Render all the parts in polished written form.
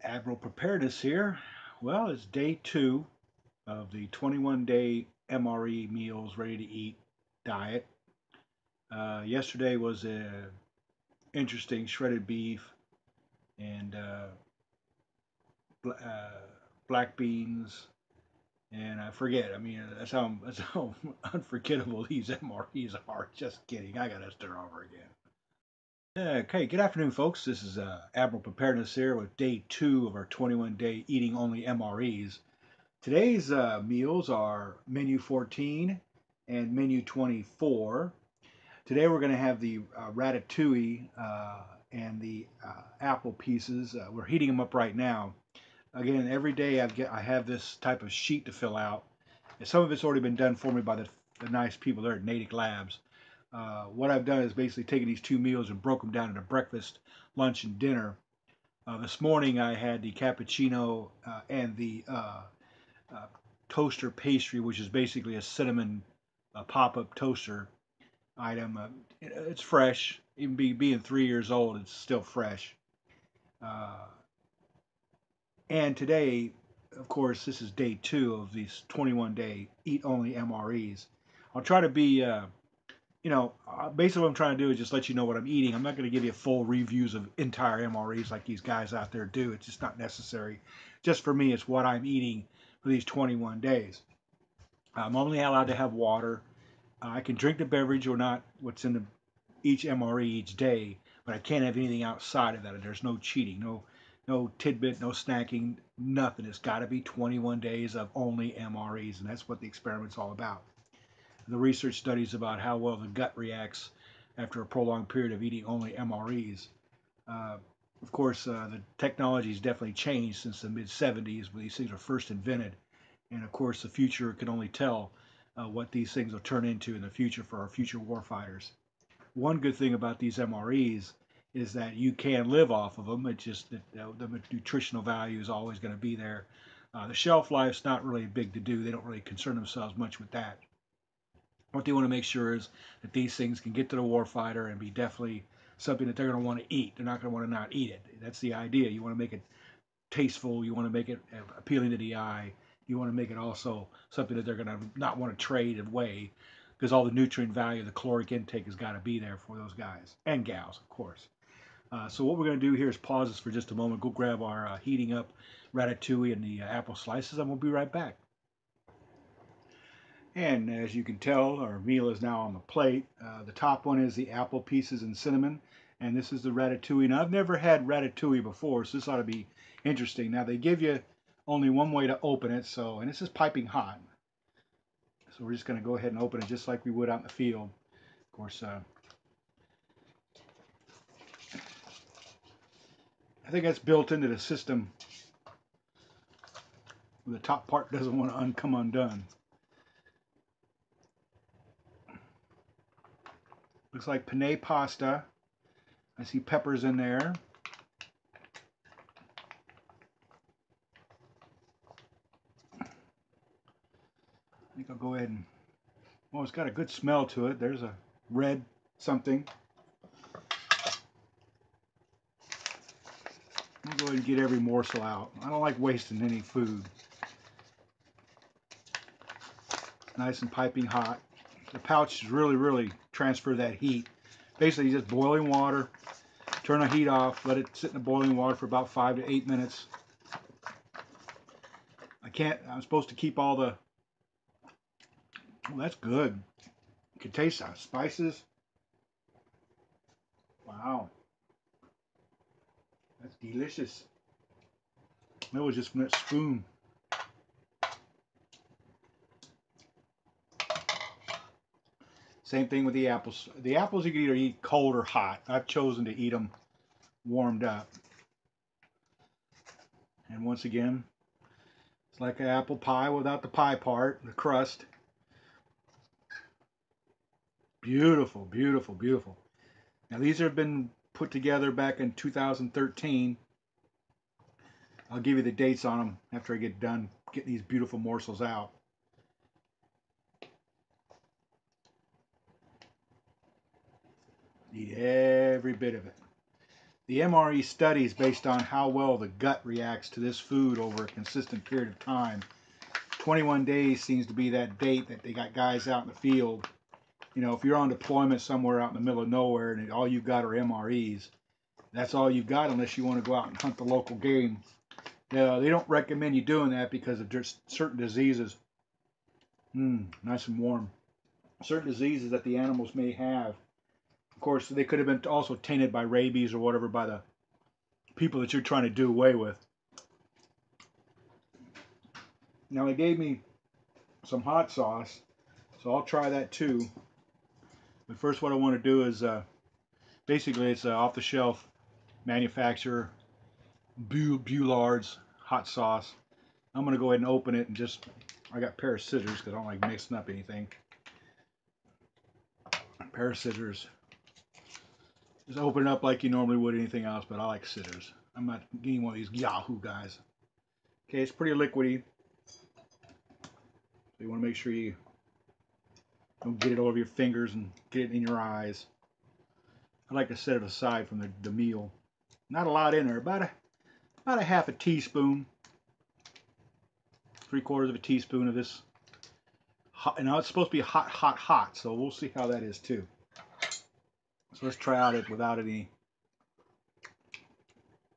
Admiral Preparedness here. Well, it's day 2 of the 21-day MRE meals ready to eat diet. Yesterday was a interesting shredded beef and uh, black beans, and I forget. I mean, that's how unforgettable these MREs are. Just kidding. I gotta start over again. Okay, good afternoon, folks. This is Admiral Preparedness here with day 2 of our 21-day eating only MREs. Today's meals are menu 14 and menu 24. Today we're going to have the ratatouille and the apple pieces. We're heating them up right now. Again, every day I have this type of sheet to fill out. And some of it's already been done for me by the nice people there at Natick Labs. What I've done is basically taken these two meals and broke them down into breakfast, lunch, and dinner. This morning I had the cappuccino and the uh, toaster pastry, which is basically a cinnamon pop-up toaster item. It's fresh, even being 3 years old, it's still fresh. Uh, and today, of course, this is day 2 of these 21-day eat-only MREs. I'll try to be, basically what I'm trying to do is just let you know what I'm eating. I'm not going to give you full reviews of entire MREs like these guys out there do. It's just not necessary. Just for me, it's what I'm eating for these 21 days. I'm only allowed to have water. I can drink the beverage or not, what's in each MRE each day, but I can't have anything outside of that. There's no cheating, no tidbit, no snacking, nothing. It's got to be 21 days of only MREs, and that's what the experiment's all about. The research studies about how well the gut reacts after a prolonged period of eating only MREs. Uh, of course, the technology has definitely changed since the mid 70s when these things were first invented. And of course, the future can only tell what these things will turn into in the future for our future warfighters. One good thing about these MREs is that you can live off of them. It's just that the nutritional value is always going to be there. The shelf life's not really big to do. They don't really concern themselves much with that. What they want to make sure is that these things can get to the warfighter and be definitely something that they're going to want to eat. They're not going to want to not eat it. That's the idea. You want to make it tasteful. You want to make it appealing to the eye. You want to make it also something that they're going to not want to trade away because all the nutrient value, the caloric intake has got to be there for those guys and gals, of course. So what we're going to do here is pause this for just a moment, go grab our heating up ratatouille and the apple slices, and we'll be right back. And as you can tell, our meal is now on the plate. The top one is the apple pieces and cinnamon, and this is the ratatouille. Now, I've never had ratatouille before, so this ought to be interesting. Now, they give you only one way to open it, and this is piping hot. So we're just going to go ahead and open it just like we would out in the field. Of course, I think that's built into the system. The top part doesn't want to come undone. Looks like penne pasta. I see peppers in there. I think I'll go ahead and, well, it's got a good smell to it. There's a red something. I'll go ahead and get every morsel out. I don't like wasting any food. Nice and piping hot. The pouch is really transfer that heat. Basically just boiling water. Turn the heat off. Let it sit in the boiling water for about 5 to 8 minutes. I'm supposed to keep all the, well, that's good. You can taste the spices. Wow. That's delicious. That was just from that spoon. Same thing with the apples. The apples you can either eat cold or hot. I've chosen to eat them warmed up. And once again, it's like an apple pie without the pie part, the crust. Beautiful, beautiful, beautiful. Now these have been put together back in 2013. I'll give you the dates on them after I get done getting these beautiful morsels out. Eat every bit of it. the MRE studies based on how well the gut reacts to this food over a consistent period of time. 21 days seems to be that date that they got guys out in the field. You know, if you're on deployment somewhere out in the middle of nowhere and all you've got are MREs, that's all you've got unless you want to go out and hunt the local game. They don't recommend you doing that because of just certain diseases. Nice and warm. Certain diseases that the animals may have. Of course, they could have been also tainted by rabies or whatever by the people that you're trying to do away with. Now, they gave me some hot sauce, so I'll try that too. But first, what I want to do is basically it's off-the-shelf manufacturer Bullard's hot sauce. I'm going to go ahead and open it and just, I got a pair of scissors because I don't like mixing up anything. A pair of scissors. Just open it up like you normally would anything else, but I like scissors. I'm not getting one of these Yahoo guys. Okay, it's pretty liquidy. So you want to make sure you don't get it all over your fingers and get it in your eyes. I like to set it aside from the meal. Not a lot in there, about a half a teaspoon, 3/4 of a teaspoon of this. Hot, now it's supposed to be hot, so we'll see how that is too. So let's try out it without any.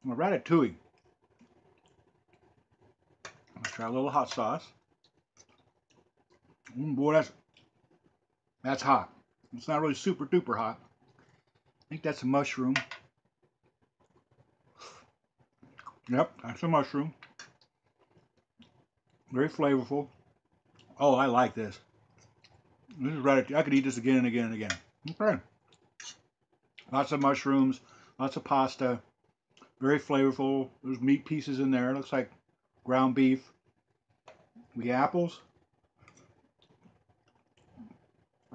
Ratatouille. Let's try a little hot sauce. Boy, that's hot. It's not really super duper hot. I think that's a mushroom. Yep, that's a mushroom. Very flavorful. Oh, I like this. This is ratatouille. I could eat this again and again and again. Okay. Lots of mushrooms, lots of pasta. Very flavorful. There's meat pieces in there. It looks like ground beef. The apples.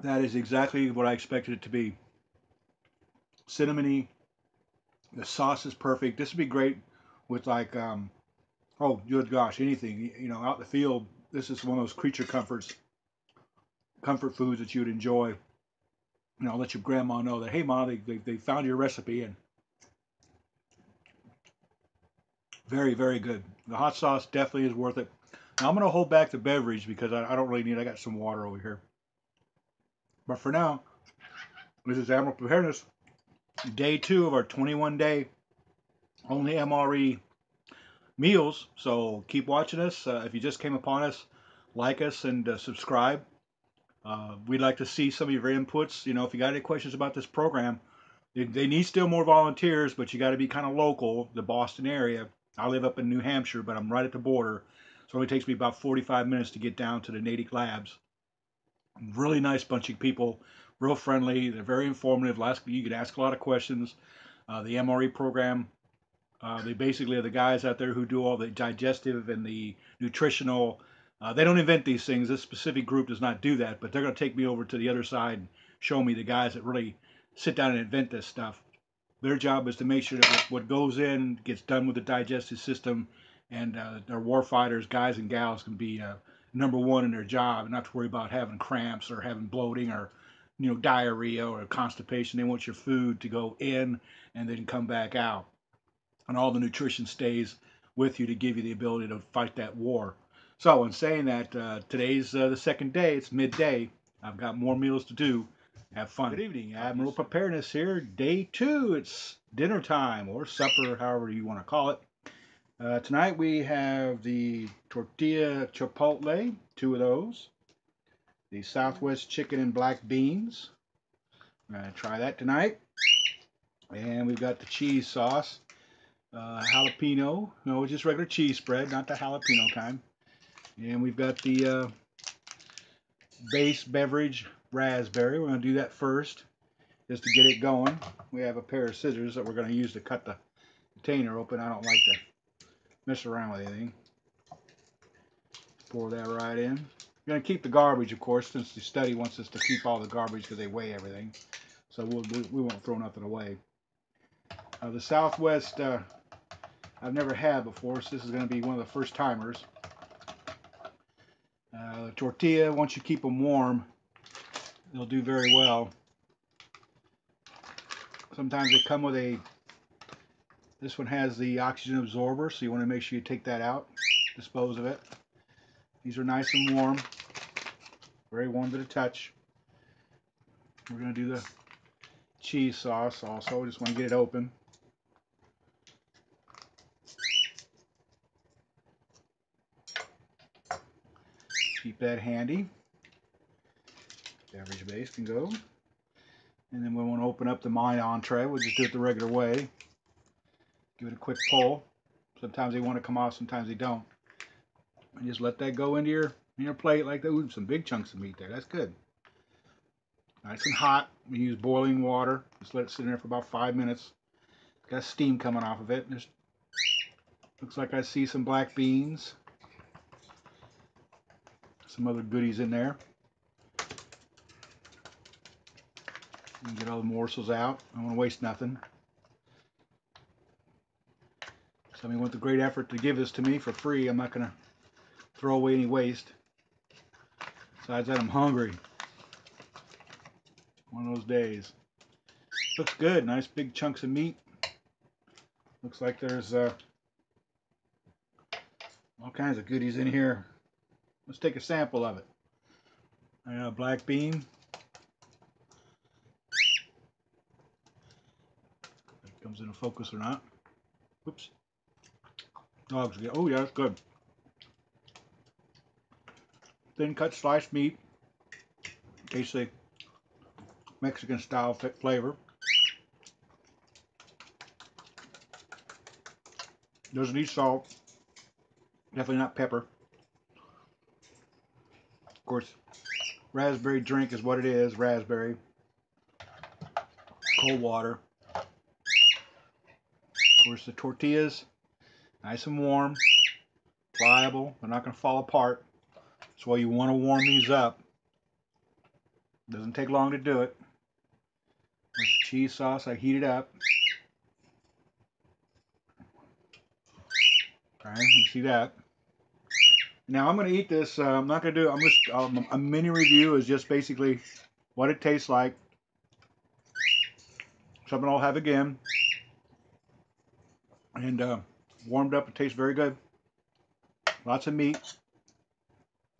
That is exactly what I expected it to be. Cinnamony. The sauce is perfect. This would be great with like, oh good gosh, anything. You know, out in the field. This is one of those creature comfort foods that you would enjoy. You know, let your grandma know that, hey, Mom, they found your recipe, and very, very good. The hot sauce definitely is worth it. Now, I'm going to hold back the beverage because I don't really need it. I got some water over here. But for now, this is Admiral Preparedness, day 2 of our 21-day only MRE meals. So keep watching us. If you just came upon us, like us and subscribe. We'd like to see some of your inputs. You know, if you got any questions about this program, they need still more volunteers, but you got to be kind of local, the Boston area. I live up in New Hampshire, but I'm right at the border. So it only takes me about 45 minutes to get down to the Natick labs. Really nice bunch of people, real friendly. They're very informative. You can ask a lot of questions. The MRE program, they basically are the guys out there who do all the digestive and the nutritional. They don't invent these things. This specific group does not do that, but they're going to take me over to the other side and show me the guys that really sit down and invent this stuff. Their job is to make sure that what goes in gets done with the digestive system, and our warfighters, guys and gals, can be #1 in their job and not to worry about having cramps or having bloating or diarrhea or constipation. They want your food to go in and then come back out, and all the nutrition stays with you to give you the ability to fight that war. So in saying that, today's the second day. It's midday. I've got more meals to do. Have fun. Good evening. Admiral Preparedness here. Day 2. It's dinner time or supper, however you want to call it. Tonight we have the tortilla chipotle, 2 of those. The Southwest chicken and black beans. I'm going to try that tonight. And we've got the cheese sauce. Jalapeno. No, just regular cheese spread, not the jalapeno kind. And we've got the base beverage raspberry. We're going to do that first just to get it going. We have a pair of scissors that we're going to use to cut the container open. I don't like to mess around with anything. Pour that right in. We're going to keep the garbage, of course, since the study wants us to keep all the garbage because they weigh everything. So we won't throw nothing away. The Southwest I've never had before, so this is going to be one of the first timers. The tortilla, once you keep them warm, they'll do very well. Sometimes they come with a This one has the oxygen absorber, so you want to make sure you take that out, dispose of it. These are nice and warm, very warm to the touch. We're going to do the cheese sauce also. We just want to get it open. Keep that handy. Beverage base can go. And then we want to open up the mine entree. We'll just do it the regular way. Give it a quick pull. Sometimes they want to come off, sometimes they don't. And just let that go into your plate like that. Ooh, some big chunks of meat there. That's good. Nice and hot. We use boiling water. Just let it sit in there for about 5 minutes. Got steam coming off of it. There's, looks like I see some black beans. Some other goodies in there. And get all the morsels out. I don't want to waste nothing. Somebody went to great effort to give this to me for free. I'm not going to throw away any waste. Besides that, I'm hungry. One of those days. Looks good. Nice big chunks of meat. Looks like there's all kinds of goodies in here. Let's take a sample of it. Black bean. If it comes into focus or not. Oops. Dogs again. Oh yeah, that's good. Thin cut sliced meat. Tastes like Mexican style flavor. Doesn't need salt. Definitely not pepper. Of course, raspberry drink is what it is. Raspberry. Cold water. Of course, the tortillas. Nice and warm. Pliable. They're not going to fall apart. That's why you want to warm these up. Doesn't take long to do it. There's the cheese sauce. I heat it up. Alright, you see that. Now I'm going to eat this. I'm not going to do. I'm just a mini review is just basically what it tastes like. Something I'll have again. And warmed up. It tastes very good. Lots of meat.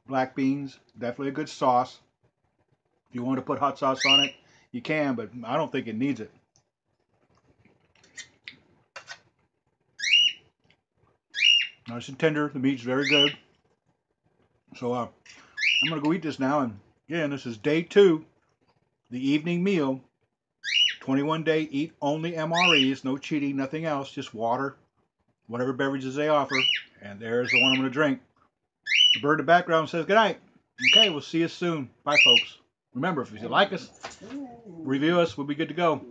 Black beans. Definitely a good sauce. If you want to put hot sauce on it, you can, but I don't think it needs it. Nice and tender. The meat's very good. So I'm going to go eat this now. And again, this is day 2, the evening meal. 21-day eat only MREs. No cheating, nothing else. Just water, whatever beverages they offer. And there's the one I'm going to drink. The bird in the background says good night. Okay, we'll see you soon. Bye, folks. Remember, if you like us, review us, we'll be good to go.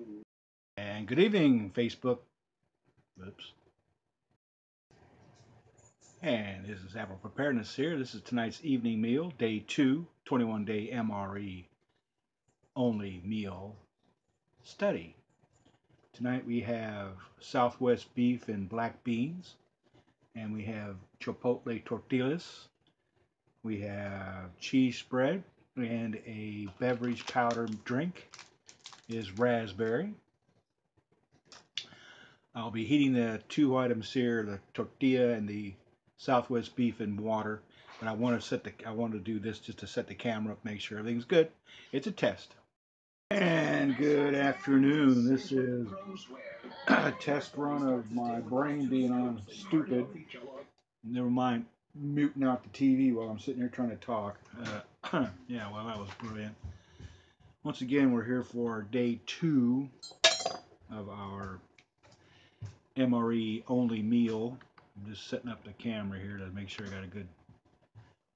And good evening, Facebook. Oops. And this is Apple Preparedness here. This is tonight's evening meal, day 2, 21-day MRE only meal study. Tonight we have Southwest beef and black beans, and we have chipotle tortillas. We have cheese spread, and a beverage powder drink is raspberry. I'll be heating the 2 items here, the tortilla and the Southwest beef in water. But I want to do this just to set the camera up, make sure everything's good. It's a test. And good afternoon. This is a test run of my brain being on stupid. Never mind muting out the TV while I'm sitting here trying to talk. Yeah, well, that was brilliant. Once again, we're here for day 2 of our MRE only meal. I'm just setting up the camera here to make sure I got a good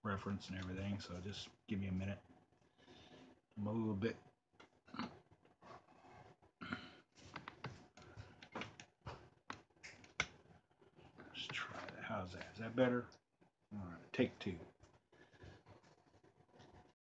reference and everything, so just give me a minute. I'm a little bit let's try that. How's that? Is that better? Alright, take 2.